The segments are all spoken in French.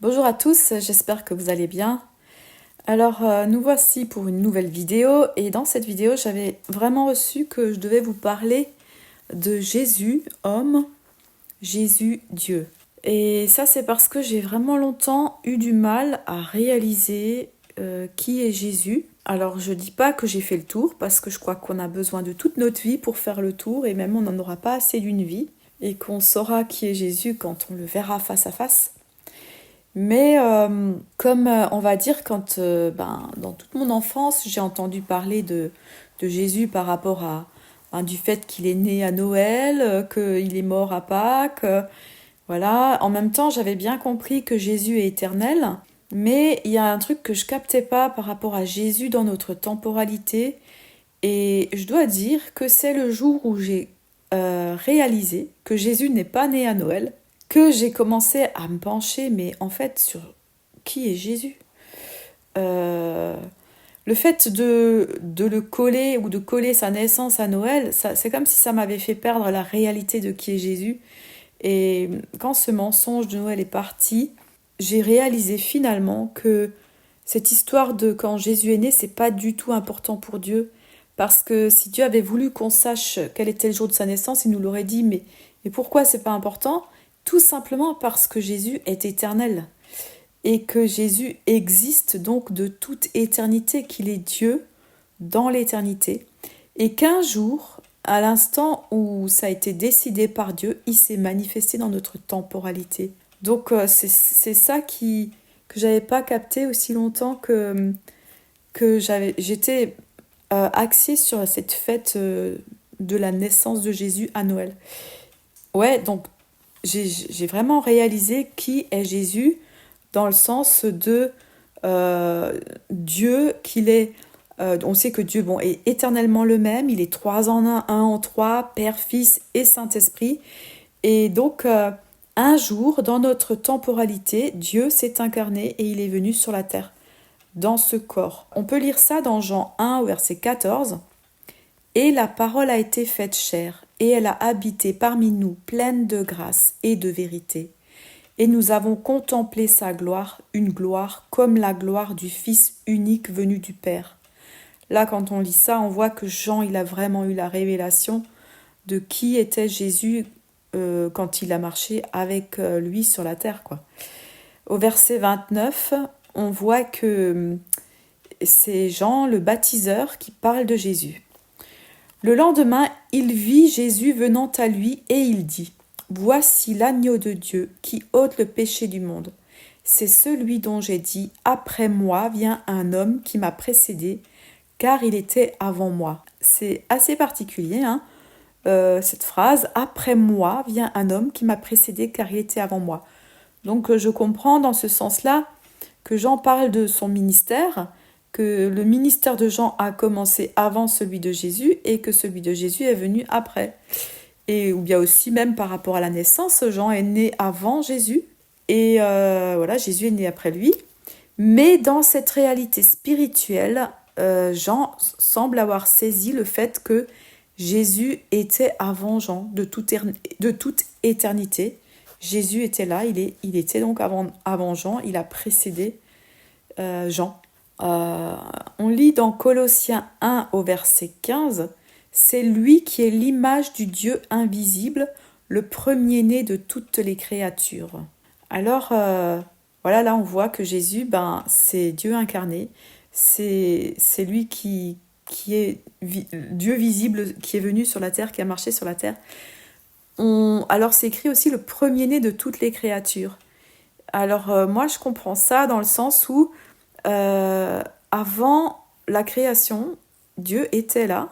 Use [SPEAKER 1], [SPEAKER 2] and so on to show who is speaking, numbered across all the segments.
[SPEAKER 1] Bonjour à tous, j'espère que vous allez bien. Alors, nous voici pour une nouvelle vidéo et dans cette vidéo, j'avais vraiment reçu que je devais vous parler de Jésus, homme, Jésus, Dieu. Et ça, c'est parce que j'ai vraiment longtemps eu du mal à réaliser qui est Jésus. Alors, je dis pas que j'ai fait le tour parce que je crois qu'on a besoin de toute notre vie pour faire le tour et même on n'en aura pas assez d'une vie et qu'on saura qui est Jésus quand on le verra face à face. Mais comme on va dire, dans toute mon enfance, j'ai entendu parler de Jésus par rapport du fait qu'il est né à Noël, qu'il est mort à Pâques. Voilà. En même temps, j'avais bien compris que Jésus est éternel, mais il y a un truc que je captais pas par rapport à Jésus dans notre temporalité. Et je dois dire que c'est le jour où j'ai réalisé que Jésus n'est pas né à Noël, que j'ai commencé à me pencher, mais en fait, sur qui est Jésus. Euh, le fait de le coller ou de coller sa naissance à Noël, c'est comme si ça m'avait fait perdre la réalité de qui est Jésus. Et quand ce mensonge de Noël est parti, j'ai réalisé finalement que cette histoire de quand Jésus est né, c'est pas du tout important pour Dieu. Parce que si Dieu avait voulu qu'on sache quel était le jour de sa naissance, il nous l'aurait dit, mais pourquoi c'est pas important? Tout simplement parce que Jésus est éternel et que Jésus existe donc de toute éternité, qu'il est Dieu dans l'éternité et qu'un jour, à l'instant où ça a été décidé par Dieu, il s'est manifesté dans notre temporalité. Donc c'est ça que j'avais pas capté aussi longtemps que j'étais axée sur cette fête de la naissance de Jésus à Noël. Ouais, donc j'ai vraiment réalisé qui est Jésus dans le sens de Dieu, qu'il est. On sait que Dieu est éternellement le même, il est trois en un en trois, Père, Fils et Saint-Esprit. Et donc, un jour, dans notre temporalité, Dieu s'est incarné et il est venu sur la terre, dans ce corps. On peut lire ça dans Jean 1, verset 14. Et la parole a été faite chair, et elle a habité parmi nous, pleine de grâce et de vérité. Et nous avons contemplé sa gloire, une gloire comme la gloire du Fils unique venu du Père. Là, quand on lit ça, on voit que Jean, il a vraiment eu la révélation de qui était Jésus quand il a marché avec lui sur la terre, quoi. Au verset 29, on voit que c'est Jean, le baptiseur, qui parle de Jésus. Le lendemain, il vit Jésus venant à lui et il dit « Voici l'agneau de Dieu qui ôte le péché du monde. C'est celui dont j'ai dit « Après moi vient un homme qui m'a précédé, car il était avant moi. » C'est assez particulier, cette phrase « Après moi vient un homme qui m'a précédé, car il était avant moi. » Donc je comprends dans ce sens-là que Jean parle de son ministère, que le ministère de Jean a commencé avant celui de Jésus et que celui de Jésus est venu après. Et ou bien aussi même par rapport à la naissance, Jean est né avant Jésus et voilà, Jésus est né après lui. Mais dans cette réalité spirituelle, Jean semble avoir saisi le fait que Jésus était avant Jean de toute éternité. Jésus était là, il était donc avant Jean, il a précédé Jean. On lit dans Colossiens 1 au verset 15, « C'est lui qui est l'image du Dieu invisible, le premier-né de toutes les créatures. » Alors, voilà, là on voit que Jésus, c'est Dieu incarné, c'est lui qui est Dieu visible, qui est venu sur la terre, qui a marché sur la terre. Alors c'est écrit aussi le premier-né de toutes les créatures. Alors moi je comprends ça dans le sens où avant la création, Dieu était là,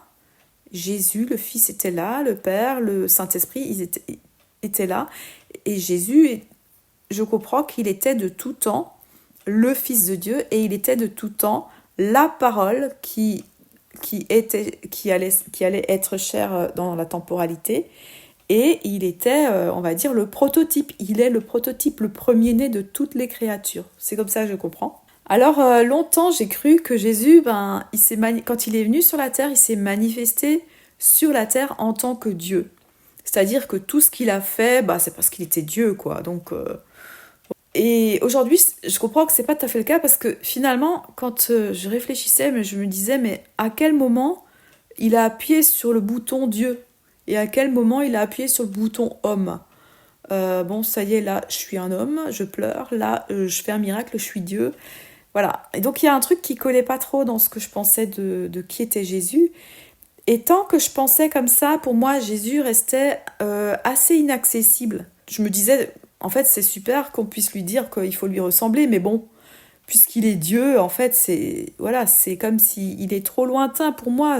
[SPEAKER 1] Jésus, le Fils était là, le Père, le Saint-Esprit, ils étaient là, et Jésus, je comprends qu'il était de tout temps le Fils de Dieu, et il était de tout temps la parole qui allait être chair dans la temporalité, et il était, on va dire, le prototype. Il est le prototype, le premier-né de toutes les créatures. C'est comme ça que je comprends. Alors, longtemps, j'ai cru que Jésus, quand il est venu sur la terre, il s'est manifesté sur la terre en tant que Dieu. C'est-à-dire que tout ce qu'il a fait, c'est parce qu'il était Dieu, quoi. Donc, Et aujourd'hui, je comprends que c'est pas tout à fait le cas parce que finalement, quand je réfléchissais, mais je me disais, mais à quel moment il a appuyé sur le bouton Dieu et à quel moment il a appuyé sur le bouton homme. Bon, ça y est, là, je suis un homme, je pleure, là, je fais un miracle, je suis Dieu. Voilà. Et donc, il y a un truc qui collait pas trop dans ce que je pensais de qui était Jésus. Et tant que je pensais comme ça, pour moi, Jésus restait assez inaccessible. Je me disais, en fait, c'est super qu'on puisse lui dire qu'il faut lui ressembler, mais bon, puisqu'il est Dieu, en fait, c'est voilà, c'est comme s'il est trop lointain pour moi,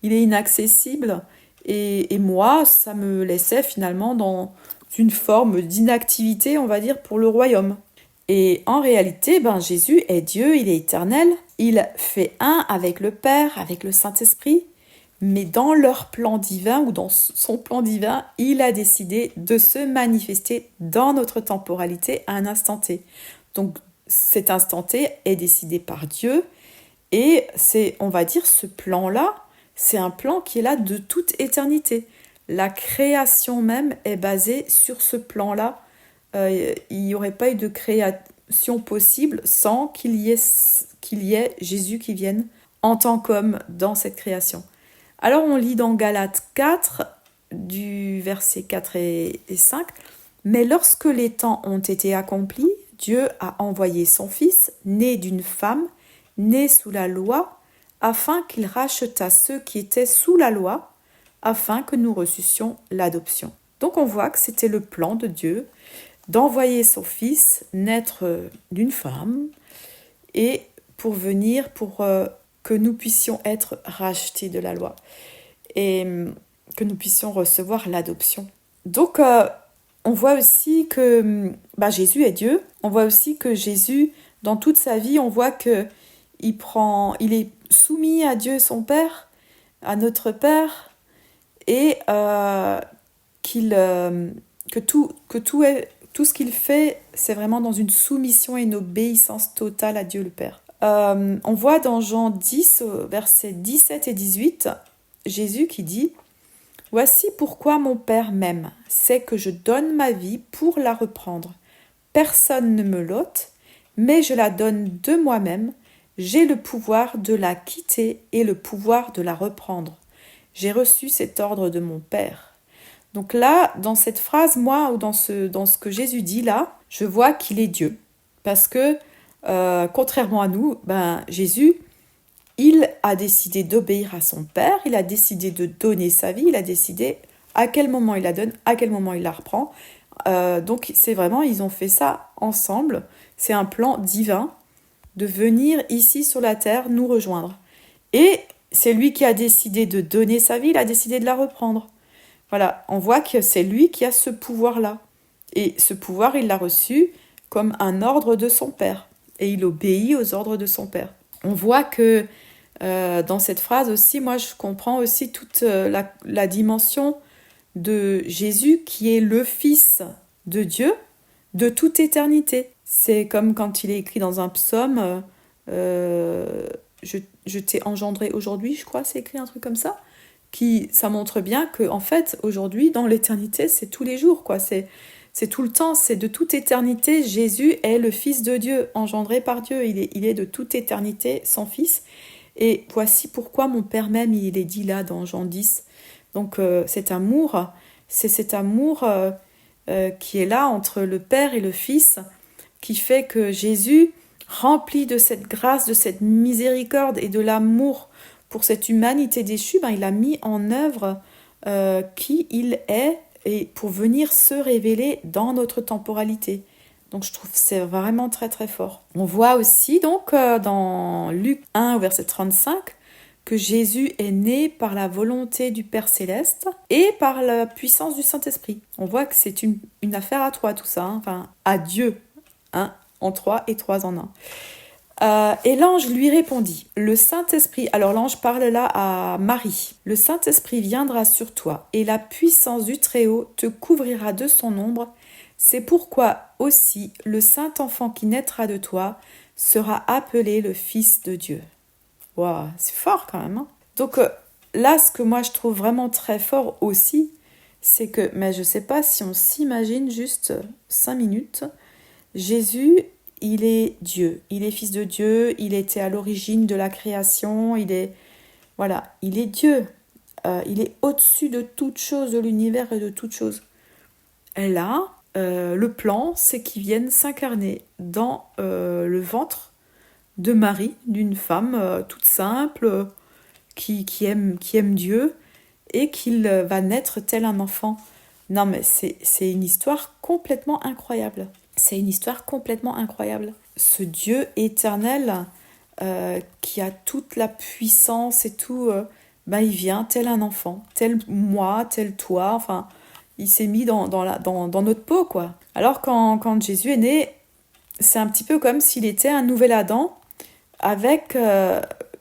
[SPEAKER 1] il est inaccessible. Et moi, ça me laissait finalement dans une forme d'inactivité, on va dire, pour le royaume. Et en réalité, ben, Jésus est Dieu, il est éternel, il fait un avec le Père, avec le Saint-Esprit, mais dans leur plan divin ou dans son plan divin, il a décidé de se manifester dans notre temporalité à un instant T. Donc cet instant T est décidé par Dieu et c'est, on va dire, ce plan-là, c'est un plan qui est là de toute éternité. La création même est basée sur ce plan-là. Il n'y aurait pas eu de création possible sans qu'il y ait Jésus qui vienne en tant qu'homme dans cette création. Alors on lit dans Galates 4, du verset 4 et 5, mais lorsque les temps ont été accomplis, Dieu a envoyé son Fils, né d'une femme, né sous la loi, afin qu'il rachetât ceux qui étaient sous la loi, afin que nous reçussions l'adoption. Donc on voit que c'était le plan de Dieu d'envoyer son Fils naître d'une femme et pour venir, pour que nous puissions être rachetés de la loi et que nous puissions recevoir l'adoption. Donc on voit aussi que Jésus est Dieu. On voit aussi que Jésus, dans toute sa vie, on voit que il est soumis à Dieu son Père, à notre Père, et tout ce qu'il fait, c'est vraiment dans une soumission et une obéissance totale à Dieu le Père. On voit dans Jean 10, versets 17 et 18, Jésus qui dit « Voici pourquoi mon Père m'aime, c'est que je donne ma vie pour la reprendre. Personne ne me l'ôte, mais je la donne de moi-même. J'ai le pouvoir de la quitter et le pouvoir de la reprendre. J'ai reçu cet ordre de mon Père. » Donc là, dans cette phrase, moi, ou dans ce que Jésus dit là, je vois qu'il est Dieu. Parce que, contrairement à nous, Jésus, il a décidé d'obéir à son Père, il a décidé de donner sa vie, il a décidé à quel moment il la donne, à quel moment il la reprend. Donc c'est vraiment, ils ont fait ça ensemble. C'est un plan divin de venir ici sur la terre nous rejoindre. Et c'est lui qui a décidé de donner sa vie, il a décidé de la reprendre. Voilà, on voit que c'est lui qui a ce pouvoir-là. Et ce pouvoir, il l'a reçu comme un ordre de son Père. Et il obéit aux ordres de son Père. On voit que dans cette phrase aussi, moi je comprends aussi toute la dimension de Jésus qui est le Fils de Dieu de toute éternité. C'est comme quand il est écrit dans un psaume, je t'ai engendré aujourd'hui, je crois, c'est écrit un truc comme ça. Ça montre bien que en fait aujourd'hui dans l'éternité c'est tous les jours quoi, c'est tout le temps, c'est de toute éternité. Jésus est le Fils de Dieu, engendré par Dieu, il est de toute éternité son Fils. Et voici pourquoi mon Père m'aime, il est dit là dans Jean 10. Donc cet amour, c'est cet amour qui est là entre le Père et le Fils, qui fait que Jésus, rempli de cette grâce, de cette miséricorde et de l'amour pour cette humanité déchue, il a mis en œuvre qui il est et pour venir se révéler dans notre temporalité. Donc je trouve que c'est vraiment très très fort. On voit aussi donc dans Luc 1 verset 35 que Jésus est né par la volonté du Père Céleste et par la puissance du Saint-Esprit. On voit que c'est une affaire à trois tout ça, enfin à Dieu, en trois et trois en un. Et l'ange lui répondit, le Saint-Esprit, alors l'ange parle là à Marie, le Saint-Esprit viendra sur toi et la puissance du Très-Haut te couvrira de son ombre, c'est pourquoi aussi le Saint-Enfant qui naîtra de toi sera appelé le Fils de Dieu. Waouh, c'est fort quand même. Donc là, ce que moi je trouve vraiment très fort aussi, c'est que, mais je sais pas si on s'imagine juste 5 minutes, Jésus, il est Dieu, il est fils de Dieu, il était à l'origine de la création, il est Dieu. Il est au-dessus de toute chose, de l'univers et de toute chose. Et là, le plan, c'est qu'il vienne s'incarner dans le ventre de Marie, d'une femme toute simple, qui aime Dieu, et qu'il va naître tel un enfant. Non mais c'est une histoire complètement incroyable. C'est une histoire complètement incroyable. Ce Dieu éternel qui a toute la puissance et tout, il vient tel un enfant, tel moi, tel toi, enfin, il s'est mis dans notre peau, quoi. Alors quand Jésus est né, c'est un petit peu comme s'il était un nouvel Adam, avec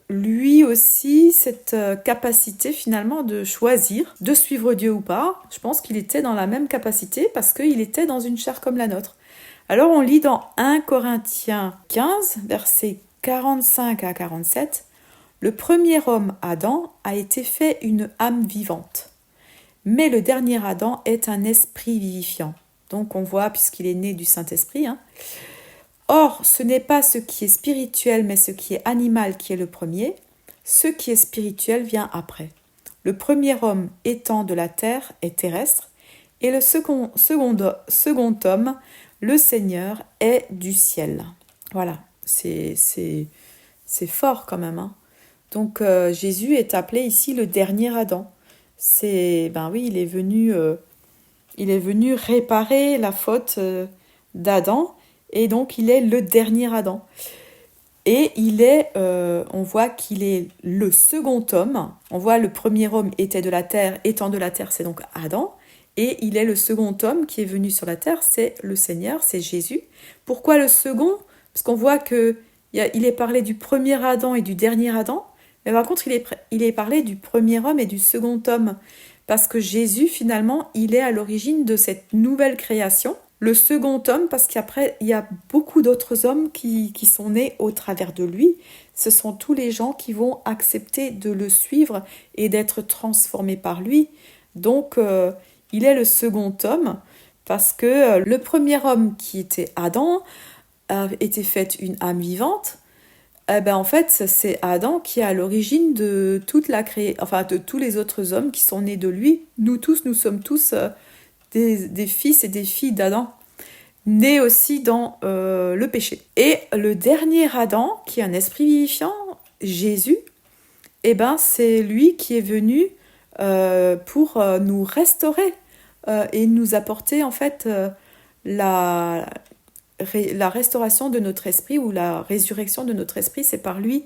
[SPEAKER 1] lui aussi cette capacité finalement de choisir, de suivre Dieu ou pas. Je pense qu'il était dans la même capacité parce qu'il était dans une chair comme la nôtre. Alors on lit dans 1 Corinthiens 15, versets 45 à 47, le premier homme, Adam, a été fait une âme vivante. Mais le dernier Adam est un esprit vivifiant. Donc on voit, puisqu'il est né du Saint-Esprit, Or, ce n'est pas ce qui est spirituel, mais ce qui est animal qui est le premier. Ce qui est spirituel vient après. Le premier homme étant de la terre est terrestre, et le second homme, le Seigneur, est du ciel. Voilà, c'est fort quand même. Donc Jésus est appelé ici le dernier Adam. Il est venu réparer la faute d'Adam, et donc il est le dernier Adam. Et on voit qu'il est le second homme. On voit le premier homme était de la terre, étant de la terre, c'est donc Adam. Et il est le second homme qui est venu sur la terre, c'est le Seigneur, c'est Jésus. Pourquoi le second ? Parce qu'on voit qu'il est parlé du premier Adam et du dernier Adam. Mais par contre, il est parlé du premier homme et du second homme. Parce que Jésus, finalement, il est à l'origine de cette nouvelle création. Le second homme, parce qu'après, il y a beaucoup d'autres hommes qui sont nés au travers de lui. Ce sont tous les gens qui vont accepter de le suivre et d'être transformés par lui. Donc, il est le second homme, parce que le premier homme qui était Adam a été fait une âme vivante. En fait, c'est Adam qui est à l'origine de toute de tous les autres hommes qui sont nés de lui. Nous sommes tous des fils et des filles d'Adam, nés aussi dans le péché. Et le dernier Adam, qui est un esprit vivifiant, Jésus, c'est lui qui est venu pour nous restaurer et nous apporter en fait la restauration de notre esprit, ou la résurrection de notre esprit. C'est par lui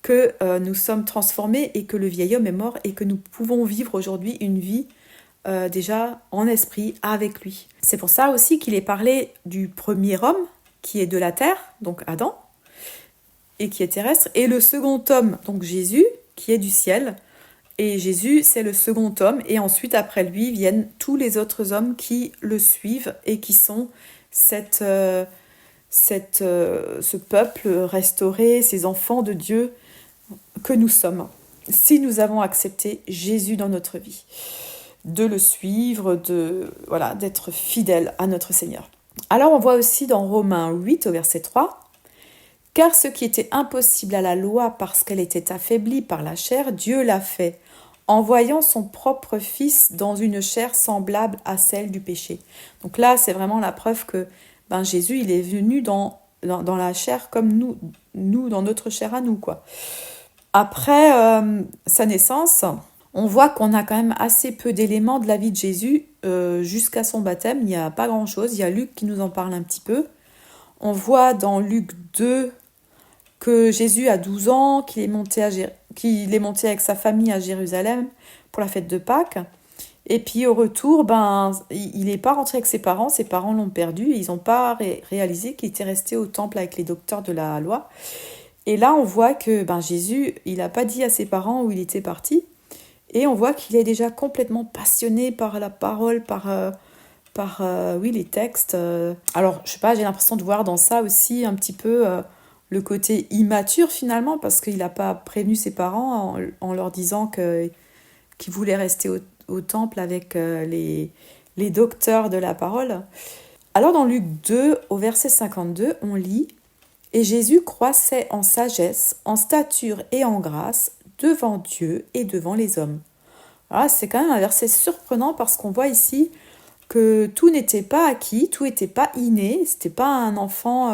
[SPEAKER 1] que nous sommes transformés et que le vieil homme est mort et que nous pouvons vivre aujourd'hui une vie déjà en esprit avec lui. C'est pour ça aussi qu'il est parlé du premier homme qui est de la terre, donc Adam, et qui est terrestre, et le second homme, donc Jésus, qui est du ciel. Et Jésus, c'est le second homme, et ensuite après lui viennent tous les autres hommes qui le suivent et qui sont ce peuple restauré, ces enfants de Dieu que nous sommes, si nous avons accepté Jésus dans notre vie, de le suivre, d'être fidèle à notre Seigneur. Alors on voit aussi dans Romains 8 au verset 3, « Car ce qui était impossible à la loi parce qu'elle était affaiblie par la chair, Dieu l'a fait, envoyant son propre Fils dans une chair semblable à celle du péché. » Donc là, c'est vraiment la preuve que Jésus, il est venu dans la chair comme nous dans notre chair à nous, quoi. Après sa naissance, on voit qu'on a quand même assez peu d'éléments de la vie de Jésus jusqu'à son baptême. Il n'y a pas grand-chose. Il y a Luc qui nous en parle un petit peu. On voit dans Luc 2 que Jésus a 12 ans, qu'il est monté avec sa famille à Jérusalem pour la fête de Pâques. Et puis au retour, il n'est pas rentré avec ses parents l'ont perdu, et ils n'ont pas réalisé qu'il était resté au temple avec les docteurs de la loi. Et là, on voit que Jésus, il n'a pas dit à ses parents où il était parti, et on voit qu'il est déjà complètement passionné par la parole, par les textes. Alors, je sais pas, j'ai l'impression de voir dans ça aussi un petit peu le côté immature finalement, parce qu'il n'a pas prévenu ses parents en leur disant qu'il voulait rester au temple avec les docteurs de la parole. Alors dans Luc 2, au verset 52, on lit « Et Jésus croissait en sagesse, en stature et en grâce devant Dieu et devant les hommes. » Voilà, c'est quand même un verset surprenant parce qu'on voit ici que tout n'était pas acquis, tout n'était pas inné, c'était pas un enfant,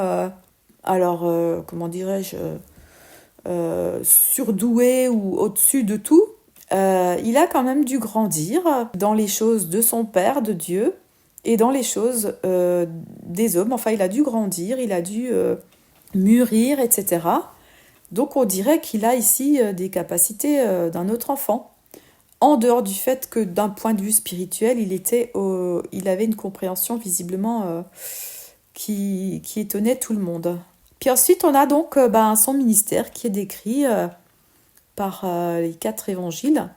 [SPEAKER 1] comment dirais-je, surdoué ou au-dessus de tout. Il a quand même dû grandir dans les choses de son Père, de Dieu, et dans les choses des hommes. Enfin, il a dû grandir, il a dû mûrir, etc. Donc, on dirait qu'il a ici des capacités d'un autre enfant. En dehors du fait que d'un point de vue spirituel, il avait une compréhension visiblement qui étonnait tout le monde. Puis ensuite, on a donc son ministère qui est décrit par les 4 évangiles.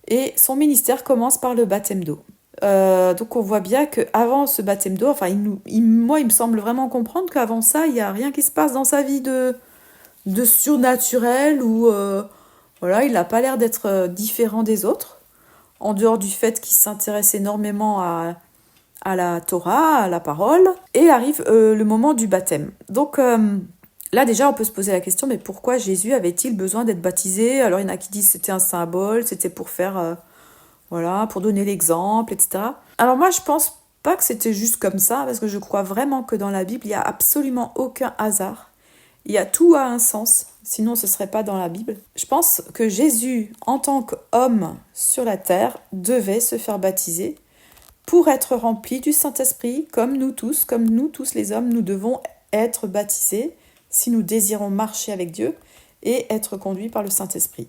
[SPEAKER 1] Et son ministère commence par le baptême d'eau. Donc on voit bien qu'avant ce baptême d'eau, enfin moi il me semble vraiment comprendre qu'avant ça, il n'y a rien qui se passe dans sa vie de surnaturel ou voilà, il n'a pas l'air d'être différent des autres, en dehors du fait qu'il s'intéresse énormément à la Torah, à la parole, et arrive le moment du baptême. Donc là déjà on peut se poser la question, mais pourquoi Jésus avait-il besoin d'être baptisé? Alors il y en a qui disent que c'était un symbole, c'était pour faire, voilà, pour donner l'exemple, etc. Alors moi je pense pas que c'était juste comme ça, parce que je crois vraiment que dans la Bible il n'y a absolument aucun hasard. Tout a un sens, sinon ce ne serait pas dans la Bible. Je pense que Jésus, en tant qu'homme sur la terre, devait se faire baptiser pour être rempli du Saint-Esprit, comme nous tous les hommes, nous devons être baptisés si nous désirons marcher avec Dieu et être conduits par le Saint-Esprit.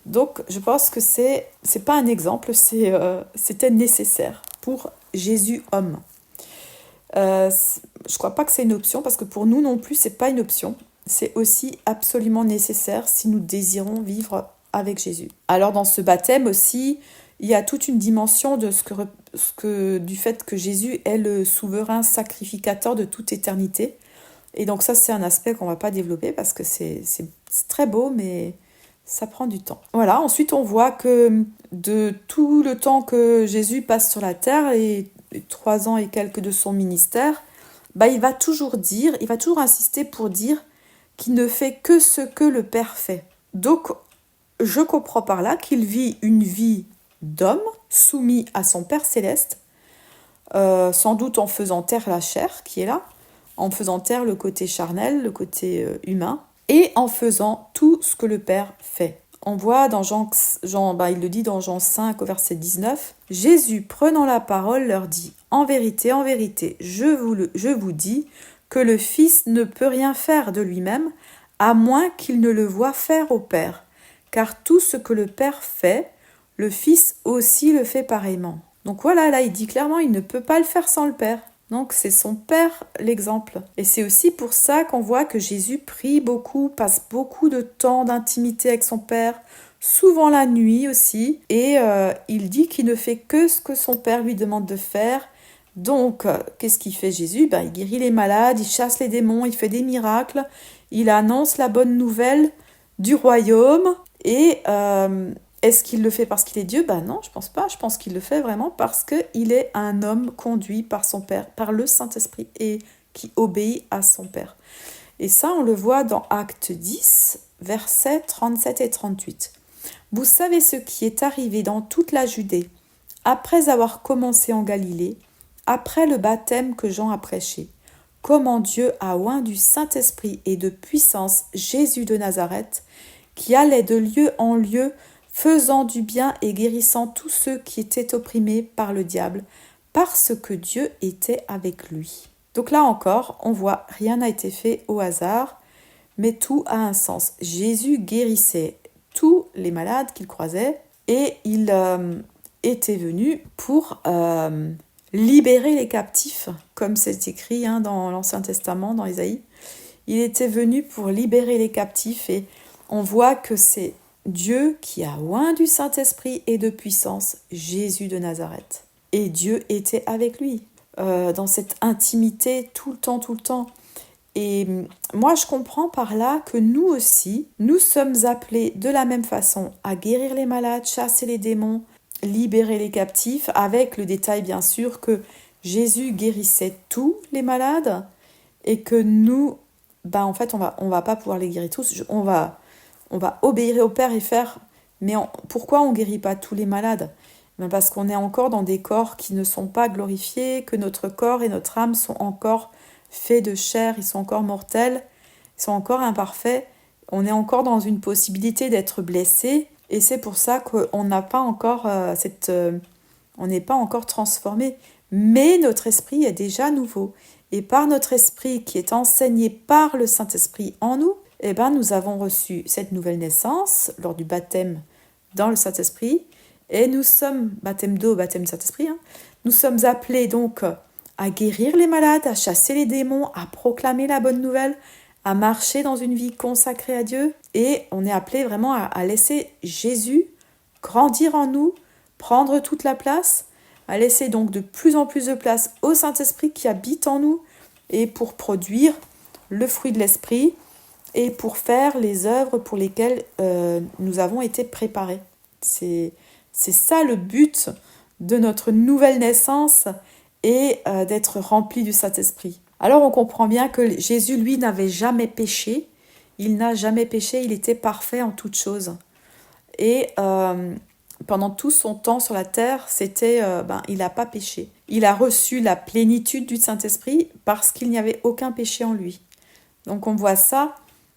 [SPEAKER 1] Donc je pense que c'est pas un exemple, c'était nécessaire pour Jésus homme. Je crois pas que c'est une option, parce que pour nous non plus c'est pas une option. C'est aussi absolument nécessaire si nous désirons vivre avec Jésus. Alors dans ce baptême aussi, il y a toute une dimension de du fait que Jésus est le souverain sacrificateur de toute éternité. Et donc ça c'est un aspect qu'on va pas développer parce que c'est très beau, mais ça prend du temps. Voilà, ensuite on voit que de tout le temps que Jésus passe sur la terre, les 3 ans et quelques de son ministère, il va toujours insister pour dire qu'il ne fait que ce que le Père fait. Donc, je comprends par là qu'il vit une vie d'homme soumis à son Père céleste, sans doute en faisant taire la chair qui est là, en faisant taire le côté charnel, le côté humain, et en faisant tout ce que le Père fait. On voit dans il le dit dans Jean 5 au verset 19, « Jésus, prenant la parole, leur dit, « En vérité, je vous dis, que le Fils ne peut rien faire de lui-même, à moins qu'il ne le voie faire au Père. Car tout ce que le Père fait, le Fils aussi le fait pareillement. » Donc voilà, là il dit clairement, il ne peut pas le faire sans le Père. Donc c'est son Père l'exemple. Et c'est aussi pour ça qu'on voit que Jésus prie beaucoup, passe beaucoup de temps d'intimité avec son Père, souvent la nuit aussi. Et il dit qu'il ne fait que ce que son Père lui demande de faire. Donc, qu'est-ce qu'il fait Jésus? Il guérit les malades, il chasse les démons, il fait des miracles, il annonce la bonne nouvelle du royaume. Et est-ce qu'il le fait parce qu'il est Dieu? Non, je pense pas. Je pense qu'il le fait vraiment parce qu'il est un homme conduit par son Père, par le Saint-Esprit, et qui obéit à son Père. Et ça, on le voit dans Acte 10, versets 37 et 38. « Vous savez ce qui est arrivé dans toute la Judée, après avoir commencé en Galilée, après le baptême que Jean a prêché, comment Dieu a oint du Saint-Esprit et de puissance Jésus de Nazareth, qui allait de lieu en lieu, faisant du bien et guérissant tous ceux qui étaient opprimés par le diable, parce que Dieu était avec lui. » Donc là encore, on voit, rien n'a été fait au hasard, mais tout a un sens. Jésus guérissait tous les malades qu'il croisait, et il était venu pour libérer les captifs, comme c'est écrit dans l'Ancien Testament, dans Ésaïe. Il était venu pour libérer les captifs, et on voit que c'est Dieu qui a oint du Saint-Esprit et de puissance Jésus de Nazareth. Et Dieu était avec lui, dans cette intimité tout le temps. Et moi, je comprends par là que nous aussi, nous sommes appelés de la même façon à guérir les malades, chasser les démons, libérer les captifs, avec le détail bien sûr que Jésus guérissait tous les malades et que nous, en fait, on va pas pouvoir les guérir tous. On va obéir au Père et faire. Mais pourquoi on ne guérit pas tous les malades? Parce qu'on est encore dans des corps qui ne sont pas glorifiés, que notre corps et notre âme sont encore faits de chair, ils sont encore mortels, ils sont encore imparfaits. On est encore dans une possibilité d'être blessé, et c'est pour ça qu'on n'a pas encore on n'est pas encore transformé. Mais notre esprit est déjà nouveau. Et par notre esprit qui est enseigné par le Saint-Esprit en nous, nous avons reçu cette nouvelle naissance lors du baptême dans le Saint-Esprit. Et nous sommes, baptême d'eau, baptême du Saint-Esprit, nous sommes appelés donc à guérir les malades, à chasser les démons, à proclamer la bonne nouvelle, à marcher dans une vie consacrée à Dieu. Et on est appelé vraiment à laisser Jésus grandir en nous, prendre toute la place, à laisser donc de plus en plus de place au Saint-Esprit qui habite en nous et pour produire le fruit de l'Esprit et pour faire les œuvres pour lesquelles nous avons été préparés. C'est ça le but de notre nouvelle naissance et d'être rempli du Saint-Esprit. Alors on comprend bien que Jésus, lui, n'avait jamais péché. Il n'a jamais péché, il était parfait en toutes choses. Et pendant tout son temps sur la terre, il n'a pas péché. Il a reçu la plénitude du Saint-Esprit parce qu'il n'y avait aucun péché en lui. Donc on voit ça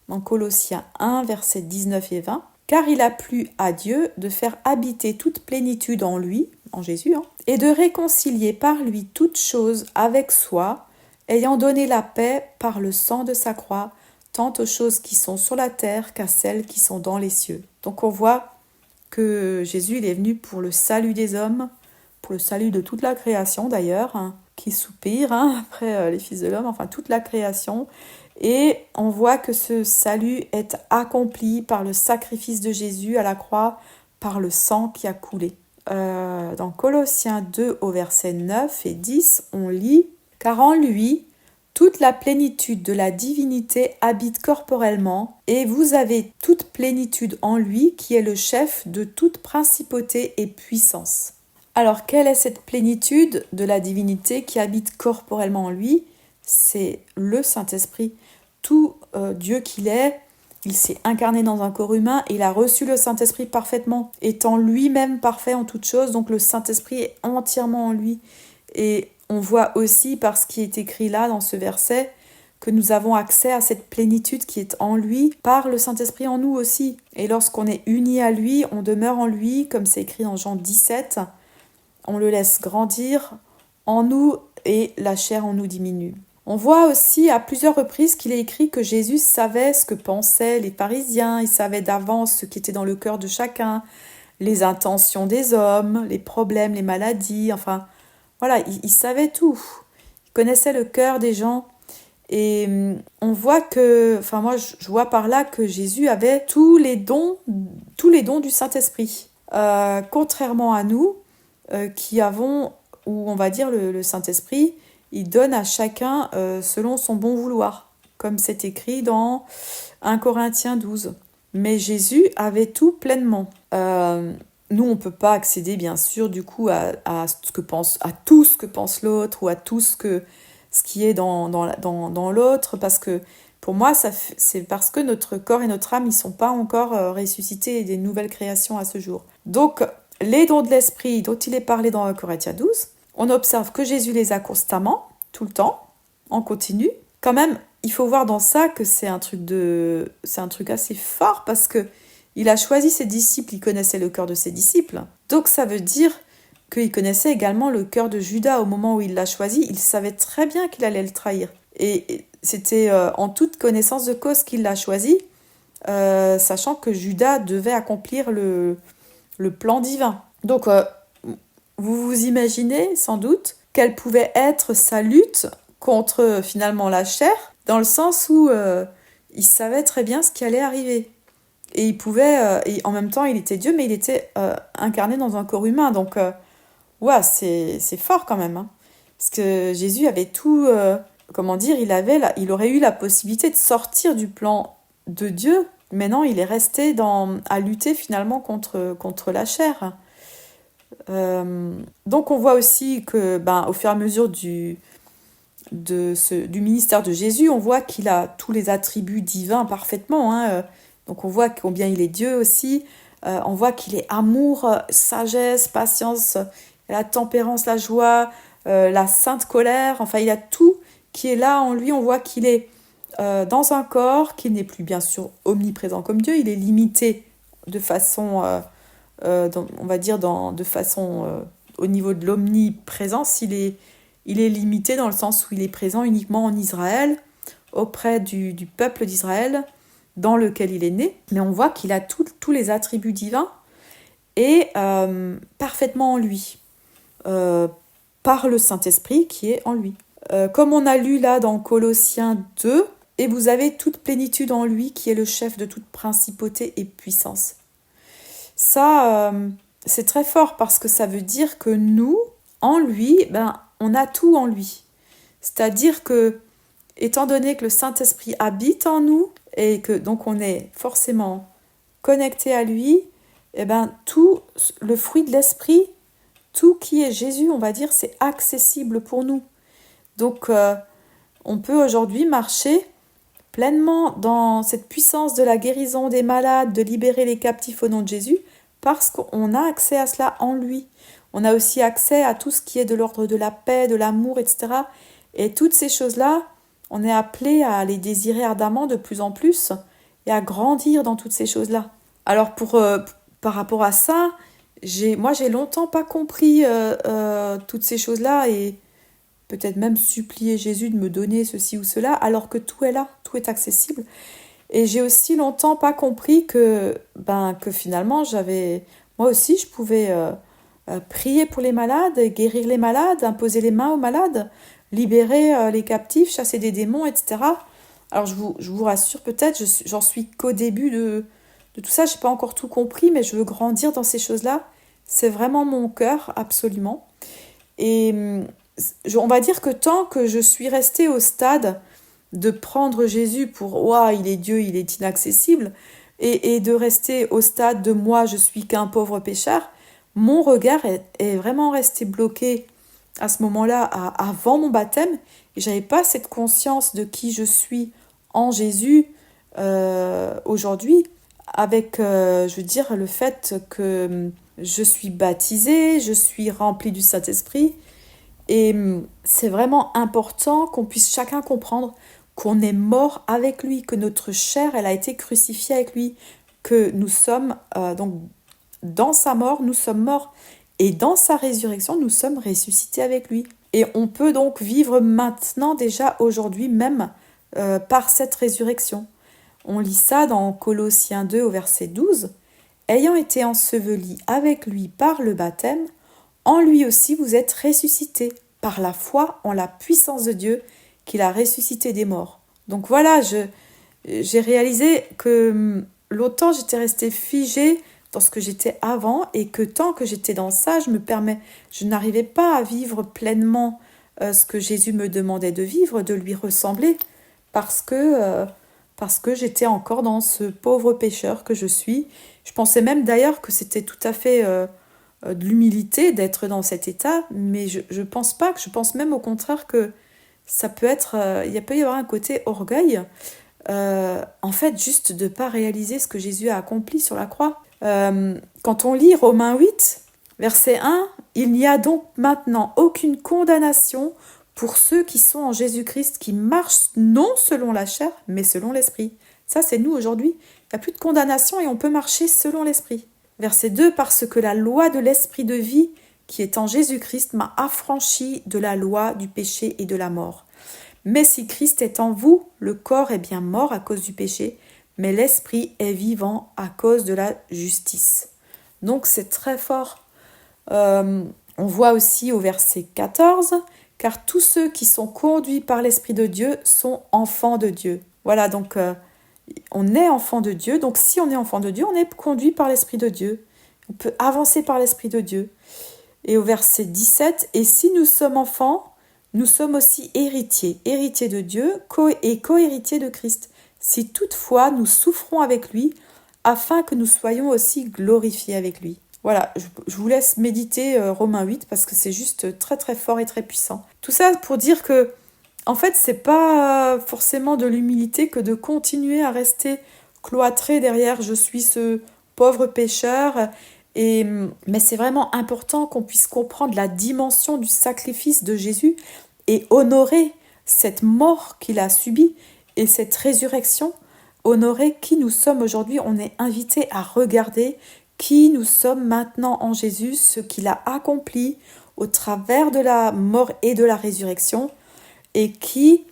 [SPEAKER 1] dans Colossiens 1, versets 19 et 20. Car il a plu à Dieu de faire habiter toute plénitude en lui, en Jésus, et de réconcilier par lui toutes choses avec soi, ayant donné la paix par le sang de sa croix, tant aux choses qui sont sur la terre qu'à celles qui sont dans les cieux. Donc on voit que Jésus il est venu pour le salut des hommes, pour le salut de toute la création d'ailleurs, qui soupire après les fils de l'homme, enfin toute la création. Et on voit que ce salut est accompli par le sacrifice de Jésus à la croix, par le sang qui a coulé. Dans Colossiens 2 au verset 9 et 10, on lit « Car en lui, toute la plénitude de la divinité habite corporellement, et vous avez toute plénitude en lui qui est le chef de toute principauté et puissance. » Alors, quelle est cette plénitude de la divinité qui habite corporellement en lui? C'est le Saint-Esprit. Tout Dieu qu'il est, il s'est incarné dans un corps humain et il a reçu le Saint-Esprit parfaitement, étant lui-même parfait en toutes choses, donc le Saint-Esprit est entièrement en lui. Et on voit aussi par ce qui est écrit là dans ce verset que nous avons accès à cette plénitude qui est en lui par le Saint-Esprit en nous aussi. Et lorsqu'on est unis à lui, on demeure en lui, comme c'est écrit dans Jean 17, on le laisse grandir en nous et la chair en nous diminue. On voit aussi à plusieurs reprises qu'il est écrit que Jésus savait ce que pensaient les pharisiens, il savait d'avance ce qui était dans le cœur de chacun, les intentions des hommes, les problèmes, les maladies, enfin voilà, il savait tout. Il connaissait le cœur des gens et on voit que, moi je vois par là que Jésus avait tous les dons du Saint-Esprit. Contrairement à nous qui avons, ou on va dire le Saint-Esprit, il donne à chacun selon son bon vouloir, comme c'est écrit dans 1 Corinthiens 12. Mais Jésus avait tout pleinement. Nous, on ne peut pas accéder, bien sûr, du coup, à tout ce que pense l'autre ou à tout ce qui est dans l'autre, parce que pour moi, c'est parce que notre corps et notre âme, ils ne sont pas encore ressuscités et des nouvelles créations à ce jour. Donc, les dons de l'esprit dont il est parlé dans 1 Corinthiens 12, on observe que Jésus les a constamment, tout le temps, en continu. Quand même, il faut voir dans ça que c'est un truc assez fort parce que il a choisi ses disciples, il connaissait le cœur de ses disciples. Donc ça veut dire qu'il connaissait également le cœur de Judas au moment où il l'a choisi. Il savait très bien qu'il allait le trahir. Et c'était en toute connaissance de cause qu'il l'a choisi, sachant que Judas devait accomplir le plan divin. Donc vous vous imaginez sans doute quelle pouvait être sa lutte contre finalement la chair, dans le sens où il savait très bien ce qui allait arriver. Et il pouvait, et en même temps il était Dieu, mais il était incarné dans un corps humain. Donc c'est fort quand même. Parce que Jésus avait tout, il aurait eu la possibilité de sortir du plan de Dieu. Mais non, il est resté à lutter finalement contre la chair. Donc on voit aussi que au fur et à mesure du ministère de Jésus, on voit qu'il a tous les attributs divins parfaitement, hein. Donc on voit combien il est Dieu aussi. On voit qu'il est amour, sagesse, patience, la tempérance, la joie, la sainte colère. Enfin, il a tout qui est là en lui. On voit qu'il est dans un corps, qu'il n'est plus bien sûr omniprésent comme Dieu. Il est limité de façon, on va dire, de façon au niveau de l'omniprésence. Il est limité dans le sens où il est présent uniquement en Israël, auprès du peuple d'Israël, dans lequel il est né. Mais on voit qu'il a tous les attributs divins et parfaitement en lui, par le Saint-Esprit qui est en lui. Comme on a lu là dans Colossiens 2, « Et vous avez toute plénitude en lui qui est le chef de toute principauté et puissance. » Ça, c'est très fort parce que ça veut dire que nous, en lui, on a tout en lui. C'est-à-dire que, étant donné que le Saint-Esprit habite en nous et que donc on est forcément connecté à lui, tout le fruit de l'Esprit, tout qui est Jésus, on va dire, c'est accessible pour nous. Donc, on peut aujourd'hui marcher pleinement dans cette puissance de la guérison des malades, de libérer les captifs au nom de Jésus, parce qu'on a accès à cela en lui. On a aussi accès à tout ce qui est de l'ordre de la paix, de l'amour, etc. Et toutes ces choses-là, on est appelé à les désirer ardemment de plus en plus et à grandir dans toutes ces choses-là. Alors par rapport à ça, moi j'ai longtemps pas compris toutes ces choses-là et peut-être même supplié Jésus de me donner ceci ou cela, alors que tout est là, tout est accessible. Et j'ai aussi longtemps pas compris que finalement moi aussi je pouvais prier pour les malades, guérir les malades, imposer les mains aux malades, libérer les captifs, chasser des démons, etc. Alors je vous rassure peut-être, j'en suis qu'au début de tout ça, je n'ai pas encore tout compris, mais je veux grandir dans ces choses-là. C'est vraiment mon cœur, absolument. Et on va dire que tant que je suis restée au stade de prendre Jésus pour « Ouah, il est Dieu, il est inaccessible », et de rester au stade de « Moi, je suis qu'un pauvre pécheur », mon regard est vraiment resté bloqué à ce moment-là, avant mon baptême, et je n'avais pas cette conscience de qui je suis en Jésus aujourd'hui, avec, je veux dire, le fait que je suis baptisée, je suis remplie du Saint-Esprit, et c'est vraiment important qu'on puisse chacun comprendre qu'on est mort avec lui, que notre chair, elle a été crucifiée avec lui, que nous sommes, donc dans sa mort, nous sommes morts, et dans sa résurrection, nous sommes ressuscités avec lui. Et on peut donc vivre maintenant, déjà aujourd'hui même, par cette résurrection. On lit ça dans Colossiens 2 au verset 12. « Ayant été ensevelis avec lui par le baptême, en lui aussi vous êtes ressuscités, par la foi en la puissance de Dieu qu'il a ressuscité des morts. » Donc voilà, j'ai réalisé que longtemps j'étais restée figée dans ce que j'étais avant et que tant que j'étais dans ça, je n'arrivais pas à vivre pleinement ce que Jésus me demandait de vivre, de lui ressembler, parce que j'étais encore dans ce pauvre pécheur que je suis. Je pensais même d'ailleurs que c'était tout à fait de l'humilité d'être dans cet état, mais je pense pas, je pense même au contraire que ça peut être, il peut y avoir un côté orgueil, en fait juste de ne pas réaliser ce que Jésus a accompli sur la croix. Quand on lit Romains 8, verset 1, « Il n'y a donc maintenant aucune condamnation pour ceux qui sont en Jésus-Christ, qui marchent non selon la chair, mais selon l'esprit. » Ça, c'est nous aujourd'hui. Il n'y a plus de condamnation et on peut marcher selon l'esprit. Verset 2, « Parce que la loi de l'esprit de vie qui est en Jésus-Christ m'a affranchi de la loi du péché et de la mort. Mais si Christ est en vous, le corps est bien mort à cause du péché, mais l'esprit est vivant à cause de la justice. » Donc c'est très fort. On voit aussi au verset 14, « Car tous ceux qui sont conduits par l'Esprit de Dieu sont enfants de Dieu. » Voilà, donc on est enfant de Dieu. Donc si on est enfant de Dieu, on est conduit par l'Esprit de Dieu. On peut avancer par l'Esprit de Dieu. Et au verset 17, « Et si nous sommes enfants, nous sommes aussi héritiers, héritiers de Dieu et co-héritiers de Christ. Si toutefois nous souffrons avec lui, afin que nous soyons aussi glorifiés avec lui. » Voilà, je vous laisse méditer Romains 8 parce que c'est juste très très fort et très puissant. Tout ça pour dire que, en fait, c'est pas forcément de l'humilité que de continuer à rester cloîtré derrière je suis ce pauvre pécheur. Mais c'est vraiment important qu'on puisse comprendre la dimension du sacrifice de Jésus et honorer cette mort qu'il a subie et cette résurrection, honorer qui nous sommes aujourd'hui. On est invité à regarder qui nous sommes maintenant en Jésus, ce qu'il a accompli au travers de la mort et de la résurrection, et qui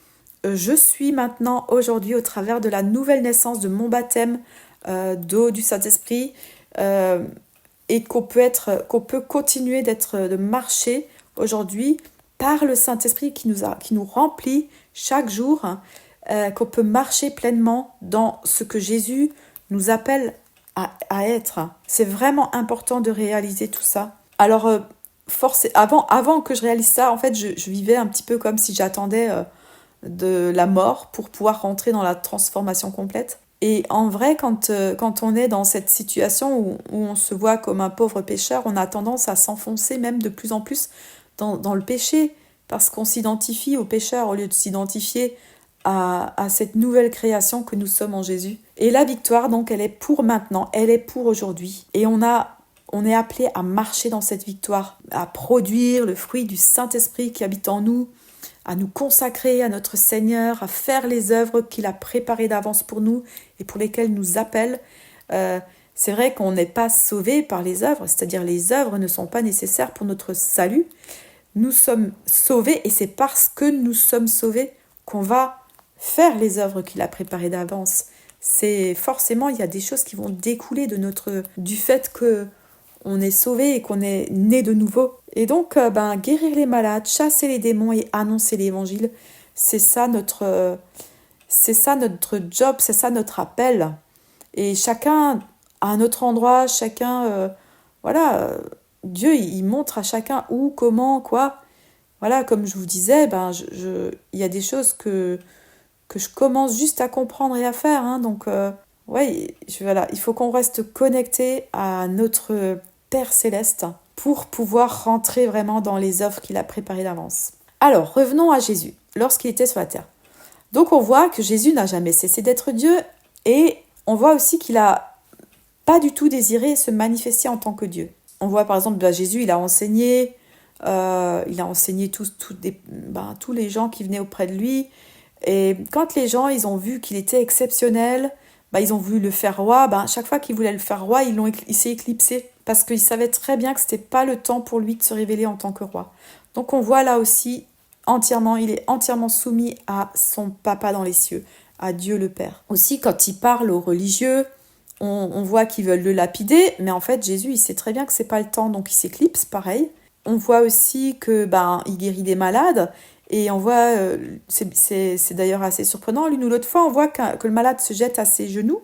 [SPEAKER 1] je suis maintenant aujourd'hui au travers de la nouvelle naissance de mon baptême d'eau du Saint-Esprit, et qu'on peut continuer de marcher aujourd'hui par le Saint-Esprit qui nous remplit chaque jour, qu'on peut marcher pleinement dans ce que Jésus nous appelle à être. C'est vraiment important de réaliser tout ça. Alors, avant que je réalise ça, en fait, je vivais un petit peu comme si j'attendais de la mort pour pouvoir rentrer dans la transformation complète. Et en vrai, quand on est dans cette situation où on se voit comme un pauvre pécheur, on a tendance à s'enfoncer même de plus en plus dans le péché, parce qu'on s'identifie au pécheur au lieu de s'identifier à cette nouvelle création que nous sommes en Jésus. Et la victoire, donc, elle est pour maintenant, elle est pour aujourd'hui. Et on est appelé à marcher dans cette victoire, à produire le fruit du Saint-Esprit qui habite en nous, à nous consacrer à notre Seigneur, à faire les œuvres qu'il a préparées d'avance pour nous et pour lesquelles il nous appelle. C'est vrai qu'on n'est pas sauvé par les œuvres, c'est-à-dire les œuvres ne sont pas nécessaires pour notre salut. Nous sommes sauvés et c'est parce que nous sommes sauvés qu'on va faire les œuvres qu'il a préparées d'avance. C'est forcément, il y a des choses qui vont découler du fait que on est sauvé et qu'on est né de nouveau. Et donc, guérir les malades, chasser les démons et annoncer l'évangile, c'est ça notre job, c'est ça notre appel. Et chacun à un autre endroit, chacun, Dieu, il montre à chacun où, comment, quoi. Voilà, comme je vous disais, il y a des choses que je commence juste à comprendre et à faire. Hein, donc, il faut qu'on reste connecté à notre Père Céleste pour pouvoir rentrer vraiment dans les œuvres qu'il a préparées d'avance. Alors, revenons à Jésus, lorsqu'il était sur la terre. Donc, on voit que Jésus n'a jamais cessé d'être Dieu et on voit aussi qu'il n'a pas du tout désiré se manifester en tant que Dieu. On voit par exemple, Jésus, il a enseigné tous les gens qui venaient auprès de lui. Et quand les gens ils ont vu qu'il était exceptionnel, ils ont voulu le faire roi. Chaque fois qu'ils voulaient le faire roi, il s'est éclipsé parce qu'il savait très bien que c'était pas le temps pour lui de se révéler en tant que roi. Donc on voit là aussi il est entièrement soumis à son papa dans les cieux, à Dieu le Père. Aussi quand il parle aux religieux, on voit qu'ils veulent le lapider, mais en fait Jésus il sait très bien que c'est pas le temps, donc il s'éclipse pareil. On voit aussi que il guérit des malades. Et on voit, c'est d'ailleurs assez surprenant, l'une ou l'autre fois, on voit que le malade se jette à ses genoux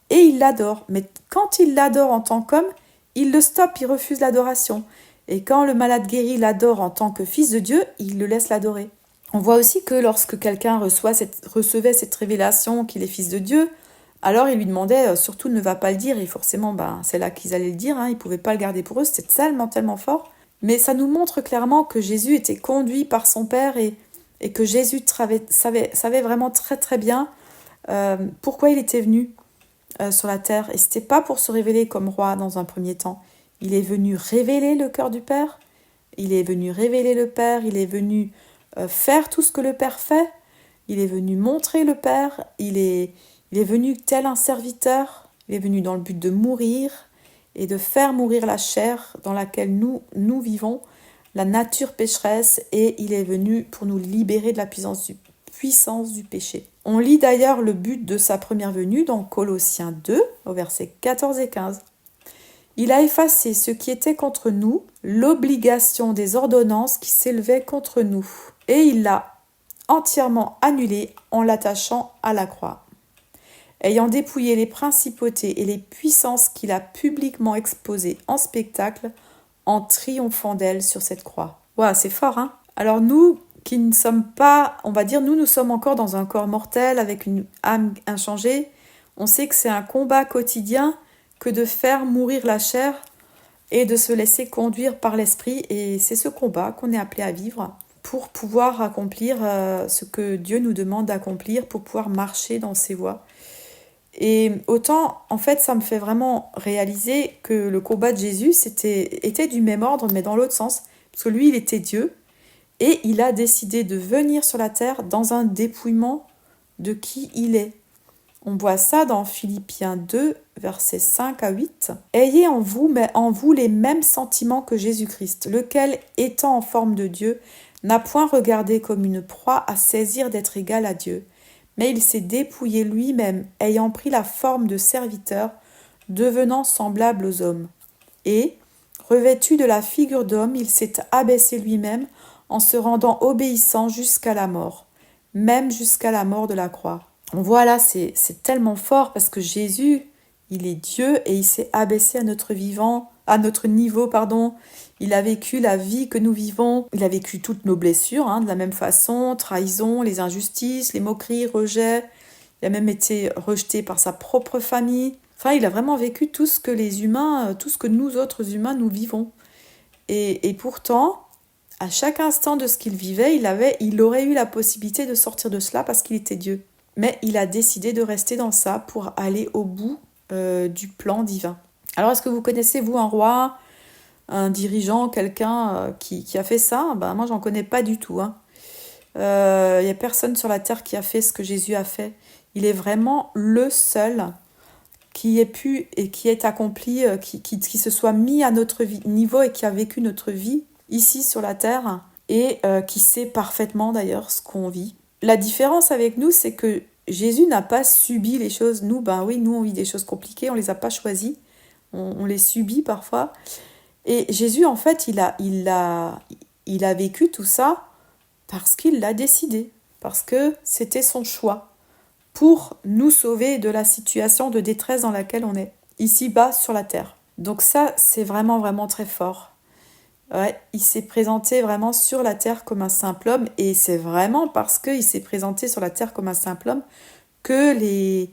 [SPEAKER 1] et il l'adore. Mais quand il l'adore en tant qu'homme, il le stoppe, il refuse l'adoration. Et quand le malade guéri l'adore en tant que fils de Dieu, il le laisse l'adorer. On voit aussi que lorsque quelqu'un recevait cette révélation qu'il est fils de Dieu, alors il lui demandait, surtout ne va pas le dire, et forcément c'est là qu'ils allaient le dire, ils ne pouvaient pas le garder pour eux, c'était tellement fort. Mais ça nous montre clairement que Jésus était conduit par son Père et que Jésus savait vraiment très très bien pourquoi il était venu sur la terre. Et c'était pas pour se révéler comme roi dans un premier temps. Il est venu révéler le cœur du Père, il est venu révéler le Père, il est venu faire tout ce que le Père fait, il est venu montrer le Père, il est venu tel un serviteur, il est venu dans le but de mourir, et de faire mourir la chair dans laquelle nous vivons, la nature pécheresse, et il est venu pour nous libérer de la puissance du péché. On lit d'ailleurs le but de sa première venue dans Colossiens 2, au verset 14 et 15. Il a effacé ce qui était contre nous, l'obligation des ordonnances qui s'élevaient contre nous, et il l'a entièrement annulé en l'attachant à la croix. Ayant dépouillé les principautés et les puissances qu'il a publiquement exposées en spectacle, en triomphant d'elles sur cette croix. Waouh, c'est fort, hein? Alors nous, qui ne sommes pas, on va dire, nous sommes encore dans un corps mortel avec une âme inchangée, on sait que c'est un combat quotidien que de faire mourir la chair et de se laisser conduire par l'Esprit. Et c'est ce combat qu'on est appelé à vivre pour pouvoir accomplir ce que Dieu nous demande d'accomplir, pour pouvoir marcher dans ses voies. Et autant, en fait, ça me fait vraiment réaliser que le combat de Jésus était du même ordre, mais dans l'autre sens. Parce que lui, il était Dieu, et il a décidé de venir sur la terre dans un dépouillement de qui il est. On voit ça dans Philippiens 2, versets 5 à 8. « Ayez en vous, mais en vous les mêmes sentiments que Jésus-Christ, lequel, étant en forme de Dieu, n'a point regardé comme une proie à saisir d'être égal à Dieu, mais il s'est dépouillé lui-même, ayant pris la forme de serviteur, devenant semblable aux hommes. Et, revêtu de la figure d'homme, il s'est abaissé lui-même en se rendant obéissant jusqu'à la mort, même jusqu'à la mort de la croix. » On voit là, c'est tellement fort parce que Jésus, il est Dieu et il s'est abaissé à notre niveau. Il a vécu la vie que nous vivons. Il a vécu toutes nos blessures, de la même façon, trahison, les injustices, les moqueries, rejets. Il a même été rejeté par sa propre famille. Enfin, il a vraiment vécu tout ce que les humains, tout ce que nous autres humains, nous vivons. Et pourtant, à chaque instant de ce qu'il vivait, il aurait eu la possibilité de sortir de cela parce qu'il était Dieu. Mais il a décidé de rester dans ça pour aller au bout du plan divin. Alors, est-ce que vous connaissez, vous, un roi, un dirigeant, quelqu'un qui a fait ça ? Moi, j'en connais pas du tout. Il n'y a personne sur la terre qui a fait ce que Jésus a fait. Il est vraiment le seul qui ait pu et qui ait accompli, qui se soit mis à notre niveau et qui a vécu notre vie ici sur la terre et qui sait parfaitement d'ailleurs ce qu'on vit. La différence avec nous, c'est que Jésus n'a pas subi les choses. Nous, nous, on vit des choses compliquées, on ne les a pas choisies, on les subit parfois. Et Jésus, en fait, il a vécu tout ça parce qu'il l'a décidé, parce que c'était son choix pour nous sauver de la situation de détresse dans laquelle on est, ici-bas sur la terre. Donc ça, c'est vraiment, vraiment très fort. Ouais, il s'est présenté vraiment sur la terre comme un simple homme, et c'est vraiment parce qu'il s'est présenté sur la terre comme un simple homme que les